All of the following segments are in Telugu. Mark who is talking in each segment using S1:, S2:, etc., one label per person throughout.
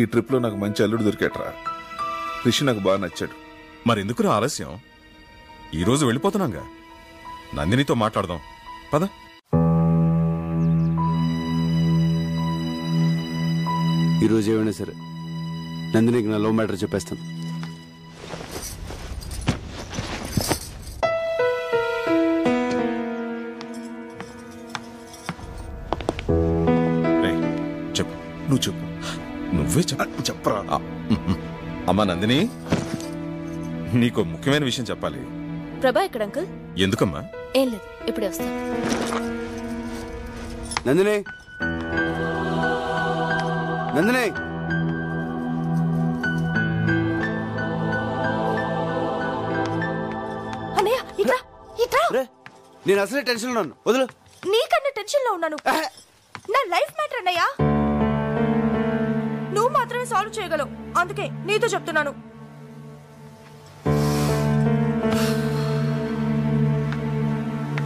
S1: ఈ ట్రిప్ లో నాకు మంచి అల్లుడు దొరికేట్రా. రిషి నాకు బాగా నచ్చాడు.
S2: మరెందుకురా ఆలస్యం? ఈరోజు వెళ్ళిపోతున్నాగా. నందినితో మాట్లాడదాం పద.
S3: ఈరోజు ఏమైనా సరే నందినికి నా లవ్ మ్యాటర్ చెప్పేస్తాను.
S2: చెప్పు.
S1: నువ్వు చెప్పు.
S2: నువ్వే
S1: చెప్పరా.
S2: అమ్మా నందిని, నీకు ముఖ్యమైన విషయం చెప్పాలి.
S4: ప్రభా ఎక్కడ అంకుల్?
S2: ఎందుకమ్మా?
S4: ఏం లేదు, ఇప్పుడే వస్తాను.
S3: నందిని, నందిని,
S4: అన్నయ్య ఇట్లా ఇట్లా.
S3: నేను అసలే టెన్షన్ ఉన్నాను, వదులు.
S4: నీకన్నా టెన్షన్ లో ఉన్నాను. నా లైఫ్ మ్యాటర్ అన్నయ్య, నువ్వు మాత్రమే సాల్వ్ చేయగలవు, అందుకే నీతో చెప్తున్నాను.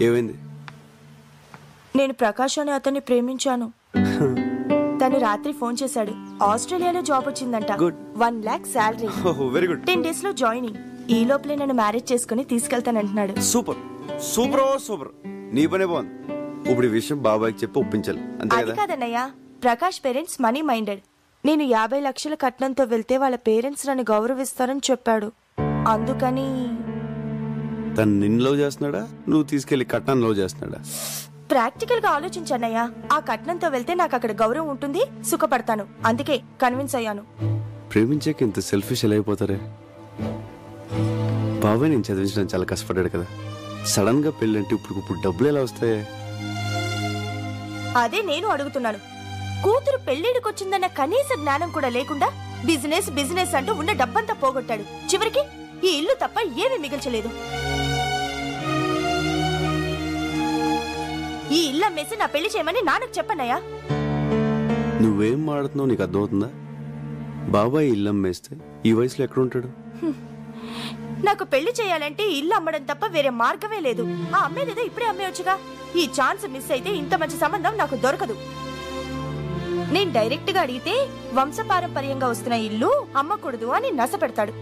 S3: ఏమైంది?
S4: నేను ప్రకాష్ అనే అతన్ని ప్రేమించాను. తను రాత్రి ఫోన్ చేశాడు. ఆస్ట్రేలియాలో జాబ్ వచ్చిందంట. 1 lakh salary.
S3: Very good.
S4: 10 days లో జాయినింగ్. ఈ లోపలే నన్ను మ్యారేజ్ చేసుకుని తీసుకెళ్తానంటున్నాడు.
S3: Super super super. నీ పనే బాగుంది. ఇప్పుడు ఈ విషయం బాబాయ్కి చెప్పి ఒప్పించాలి, అంతే
S4: అది
S3: కదా?
S4: కాదన్నయ్య, ప్రకాష్ పేరెంట్స్ మనీ మైండెడ్. నేను 50 లక్షల కట్నంతో వెళ్తే వాళ్ళ పేరెంట్స్ నన్ను గౌరవిస్తారని చెప్పాడు. అందుకని.
S3: తను నిన్ను లవ్ చేస్తున్నాడా, నువ్వు తీసుకెళ్లి కట్నాన్ని లవ్ చేస్తున్నాడా?
S4: ప్రాక్టికల్ గా ఆలోచించన్నయ్య. ఆ కట్నంతో వెళ్తే నాకు అక్కడ గౌరవం ఉంటుంది, సుఖపడతాను. అందుకే కన్విన్స్ అయ్యాను.
S3: ప్రేమించాక ఇంత సెల్ఫిష్ ఎలా అయిపోతారే? బాబాయ్ నేను చదివించడానికి చాలా కష్టపడ్డాడు కదా. సడన్ గా పెళ్ళంటే ఇప్పుడు డబ్బులు ఎలా వస్తాయి?
S4: అదే నేను అడుగుతున్నాను. కూతురు పెళ్లిడికొచ్చిందన్న కనీస జ్ఞానం కూడా లేకుండా బిజినెస్ బిజినెస్ అంటూ ఉన్న డబ్బంతా పోగొట్టాడు. చివరికి ఈ ఇల్లు తప్ప ఏమీ మిగిల్చలేదు. ఈ ఇల్లు అమ్మేసి నా పెళ్లి చేయమని నాన్నకు చెప్పన్నయ్యా.
S3: నువ్వేం మాడుతున్నావు నీకు అర్థమవుతుందా? బాబాయ్ ఇల్లు అమ్మేస్తే ఈ వయసులో ఎక్కడ ఉంటాడు?
S4: నాకు పెళ్లి చేయాలంటే ఇల్లు అమ్మడం తప్ప వేరే మార్గమే లేదు. ఆ అమ్మేదేదో ఇప్పుడే అమ్మేయొచ్చుగా. ఈ ఛాన్స్ మిస్ అయితే ఇంత మంచి సంబంధం నాకు దొరకదు. నేను డైరెక్ట్ గా అడిగితే వంశపారంపర్యంగా వస్తున్న ఇల్లు అమ్మకూడదు అని నస పెడతాడు.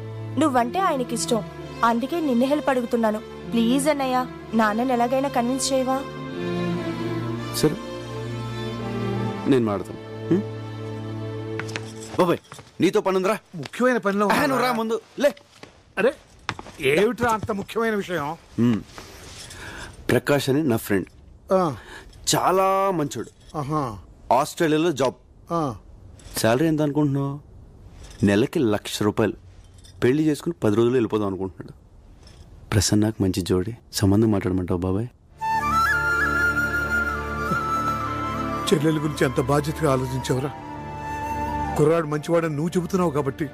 S4: నువ్వంటే ఆయనకి ఇష్టం, అందుకే నిన్ను హెల్ప్ అడుగుతున్నాను. ప్లీజ్ అన్నయ్య, నాన్నని ఎలాగైనా కన్విన్స్ చేయవా?
S3: సరే, నేను మాడతాను. బాబాయ్ నీతో పనుందిరా.
S5: ముఖ్యమైన పనిలో
S3: నువ్వు రా ముందు. లే.
S5: అరే ఏమిట్రా అంత ముఖ్యమైన విషయం?
S3: ప్రకాష్ అని నా ఫ్రెండ్, చాలా మంచోడు. ఆస్ట్రేలియాలో జాబ్. శాలరీ ఎంత అనుకుంటున్నావు? నెలకి 1,00,000 రూపాయలు. పెళ్లి చేసుకుని 10 రోజులు వెళ్ళిపోదాం అనుకుంటున్నాడు. ప్రసన్నకు మంచి జోడి, సంబంధం మాట్లాడమంటావు బాబాయ్?
S5: చెల్లెల గురించి అంత బాధ్యతగా ఆలోచించావురా. కుర్రాడు మంచివాడని నువ్వు చెబుతున్నావు కాబట్టి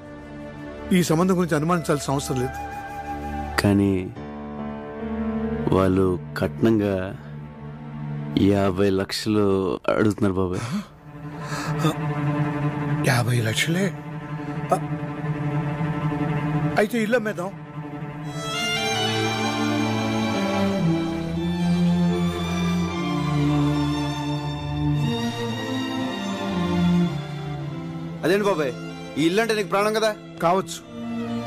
S5: ఈ సంబంధం గురించి అనుమానించాల్సిన అవసరం లేదు.
S3: కానీ వాళ్ళు కట్నంగా 50 లక్షలు అడుగుతున్నారు బాబాయ్.
S5: 50 లక్షలే? అయితే ఇల్లు అమ్మేద్దాం.
S3: అదేంటి బాబాయ్, ఈ ఇల్లు అంటే నీకు ప్రాణం కదా?
S5: కావచ్చు,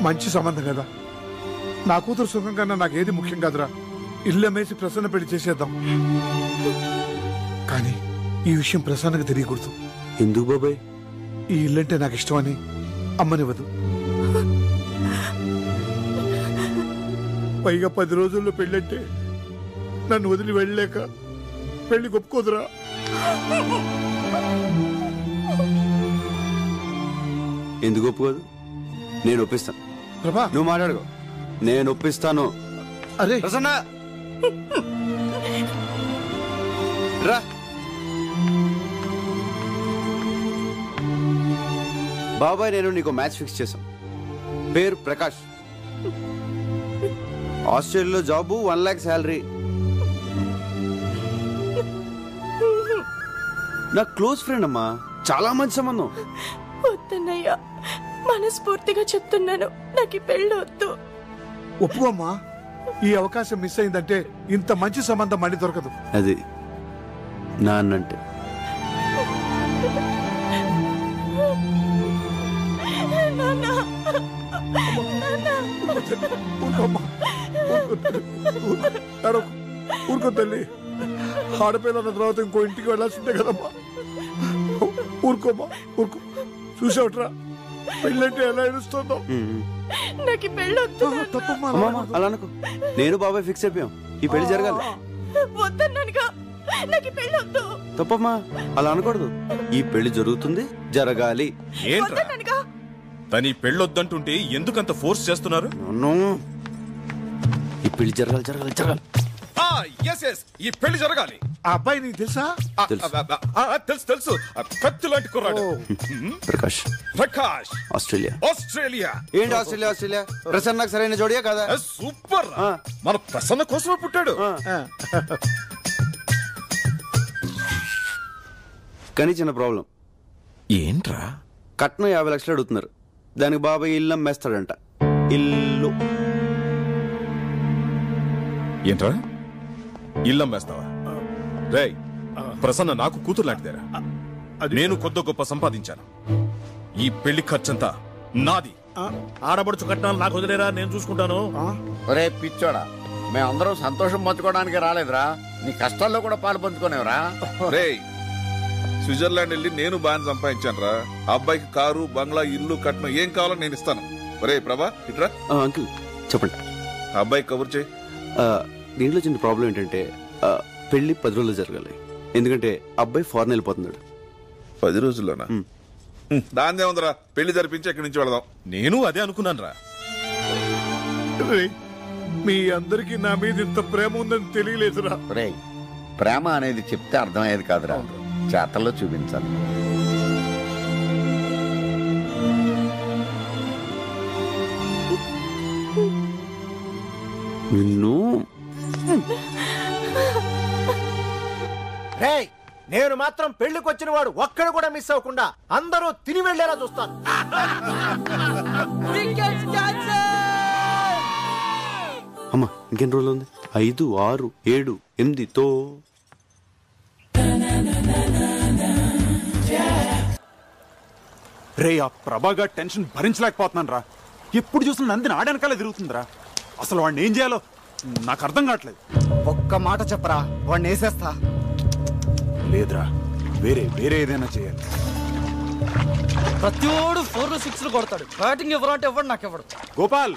S5: మంచి సంబంధం కదా. నా కూతురు సుఖం కన్నా నాకు ఏది ముఖ్యం కాదురా. ఇల్లు అమ్మేసి ప్రసన్న పెళ్లి చేసేద్దాం. కానీ ఈ విషయం ప్రసన్నకు తెలియకూడదు.
S3: ఎందుకు బాబాయ్?
S5: ఈ ఇల్లంటే నాకు ఇష్టమని అమ్మనివ్వదు. పైగా 10 రోజుల్లో పెళ్ళంటే నన్ను వదిలి వెళ్ళలేక పెళ్లి ఒప్పుకోదురా.
S3: ఎందుకు ఒప్పుకోదు? నేను ఒప్పిస్తాను.
S5: ప్రభా
S3: నువ్వు మాట్లాడుకో, నేను ఒప్పిస్తాను.
S5: అరే
S3: ప్రసన్న రా. బాబాయ్ నేను నీకు మ్యాచ్ ఫిక్స్ చేశాం. పేరు ప్రకాష్, ఆస్ట్రేలియాలో జాబు, 1 lakh శాలరీ. నా క్లోజ్ ఫ్రెండ్ అమ్మా, చాలా మంచి సంబంధం.
S4: వద్దన్నయ్యా, మనస్ఫూర్తిగా చెప్తున్నాను, నాకు ఈ పెళ్లి వద్దు.
S5: ఒప్పుకోమ్మా. ఈ అవకాశం మిస్ అయిందంటే ఇంత మంచి సంబంధం మళ్ళీ దొరకదు.
S3: అది నాన్నంటే.
S5: ఆడపిల్ల అన్న తర్వాత ఇంకో ఇంటికి వెళ్ళాల్సిందే కదమ్మా. ఊరుకోమ్మా ఊరుకో. చూసావట్రా పెళ్ళంటే ఎలా ఏడుస్తుందో.
S4: నాకు పెళ్ళొద్దు.
S5: తప్పమ్మా
S3: అలా అనుకో. నేను బాబాయ్ ఫిక్స్ అయిపోయాం, ఈ పెళ్లి జరగాలి.
S4: వద్దన్నానుగా, నాకు పెళ్ళొద్దు.
S3: తప్పమ్మా అలా అనకూడదు. ఈ పెళ్లి జరుగుతుంది, జరగాలి.
S2: ఏంట్రా తని పెళ్ళొద్దంటుంటే ఎందుకంత ఫోర్స్ చేస్తున్నారు?
S3: ఈ పెళ్లి జరగాలి జరగాలి జరగాలి.
S2: ఈ పెళ్లి జరగాలి.
S5: ఆ అబ్బాయి నీకు తెలుసా?
S2: తెలుసు తెలుసు, కత్తి లాంటి కుర్రాడు.
S3: ప్రకాష్
S2: ప్రకాష్
S3: ఆస్ట్రేలియా.
S2: ఆస్ట్రేలియా
S3: ఏంటి ఆస్ట్రేలియా? ఆస్ట్రేలియా ప్రసన్నకు సరైన జోడియా కదా?
S2: సూపర్. మన ప్రసన్న కోసమే పుట్టాడు.
S3: కానీ చిన్న ప్రాబ్లం.
S2: ఏంట్రా?
S3: కట్నం 50 లక్షలు అడుగుతున్నారు. దానికి బాబాయ్ ఇల్లు అమ్మేస్తాడంట. ఇల్లు
S2: ఏంట్రా ఇల్లం వేస్తావా? రేయ్, ప్రసన్న నాకు కూతురు లాంటిదేరా. నేను కొద్ది గొప్ప సంపాదించాను. ఈ పెళ్లి ఖర్చంతా నాది.
S6: ఆడబడుచు కట్నాలు నాకు వదిలేరా, నేను చూసుకుంటాను.
S7: ఒరే పిచ్చోడా, మేమందరం సంతోషం పంచుకోవడానికి రాలేదురా, నీ కష్టాల్లో కూడా పాలు పంచుకోనేవరా.
S1: రేయ్, స్విట్జర్లాండ్ వెళ్ళి నేను బాగా సంపాదించాను రా. అబ్బాయికి కారు, బంగ్లా, ఇల్లు, కట్నం ఏం కావాలో నేను ఇస్తాను. ఒరే ప్రభా ఇట్రా.
S3: అంకుల్ చెప్పండి.
S1: అబ్బాయికి కబుర్ చేయి.
S3: దీంట్లో చిన్న ప్రాబ్లం ఏంటంటే పెళ్లి 10 రోజులు జరగాలి. ఎందుకంటే అబ్బాయి ఫారెన్ వెళ్ళిపోతున్నాడు.
S1: 10 రోజుల్లోనా? దాన్నే ఉందిరా, పెళ్లి జరిపించి ఎక్కడి నుంచి వెళదాం.
S2: నేను అదే అనుకున్నాను రా.
S5: మీ అందరికి నా మీద ఇంత ప్రేమ ఉందని తెలియలేదురా.
S7: ఒరే, ప్రేమ అనేది చెప్తే అర్థమయ్యేది కాదురా, చేతల్లో చూపించాలి.
S3: నిన్ను
S6: నేను మాత్రం పెళ్లికి వచ్చిన వాడు ఒక్కడు కూడా మిస్ అవ్వకుండా అందరూ తిని వెళ్లేలా చూస్తాను.
S3: అమ్మా ఇంకెన్ని రోజులు ఉంది? 5, 6, 7, 8తో
S8: రే ఆ ప్రభాగా టెన్షన్ భరించలేకపోతున్నాను రా. ఎప్పుడు చూసిన నందిని ఆడనకాలే తిరుగుతుందిరా. అసలు వాడిని ఏం చేయాలో నాకు అర్థం కావట్లేదు.
S6: ఒక్క మాట చెప్పరా, వాడిని వేసేస్తా.
S8: లేదురా, వేరే ఏదైనా చేయాలి.
S9: ప్రతివాడు 4 6 కొడతాడు. బ్యాటింగ్ ఎవరు అంటే ఎవడు నాకు ఎవడు.
S8: గోపాల్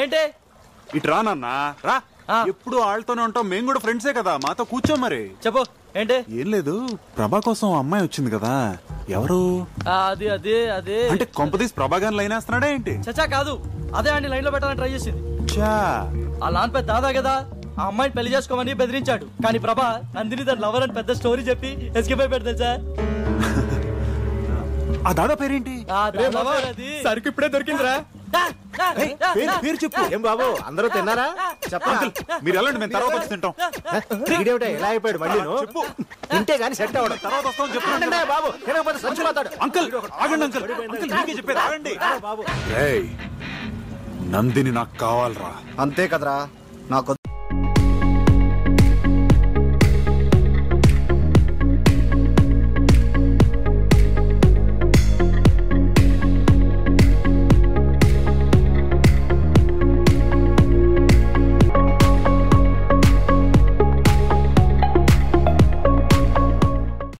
S9: ఏంటే
S8: ఇటు రా నాన్న రా. ఎప్పుడు వాళ్ళతోనే ఉంటాం, మేము కూడా ఫ్రెండ్సే కదా, మాతో కూర్చో. మరి
S9: చెప్పు ఏంటే?
S8: ఏం లేదు, ప్రభా కోసం అమ్మాయి వచ్చింది కదా. ఎవరు?
S9: అది అదే అదే
S8: అంటే కొంపదీసి ప్రభా గారిని లైన్ వేస్తున్నాడా ఏంటి?
S9: చచ్చా కాదు, అదే అండి లైన్ లో పెట్టాలని ట్రై చేసింది. ఆ లాన్ పెద్ద దాదా కదా, ఆ అమ్మాయిని పెళ్లి చేసుకోమని బెదిరించాడు. కానీ ప్రభా నందిని తన లవర్ అని పెద్ద స్టోరీ చెప్పి ఎస్కేప్ అయిపోయాడు తెలుసా.
S8: ఆ దాదా పేరేంటి?
S9: సరికి ఇప్పుడే దొరికిందిరా.
S8: పేరు చెప్పు.
S6: ఏం బాబు అందరూ తిన్నారా?
S8: అంకుల్ మీరు వెళ్ళండి, మేము తర్వాత వచ్చి తింటాం.
S6: చెప్పండి. ఎలా అయిపోయాడు మళ్ళీ?
S8: చెప్పు.
S6: తింటే గానీ సెట్ అవ్వడం.
S8: తర్వాత వస్తామని చెప్పండి
S6: బాబు, తినకపోతే చచ్చిపోతాడు.
S8: అంకుల్ ఆగండి. అంకుల్ మీకే చెప్పేది ఆగండి. నందిని నాకు కావాలరా.
S6: అంతే కదరా, నాకు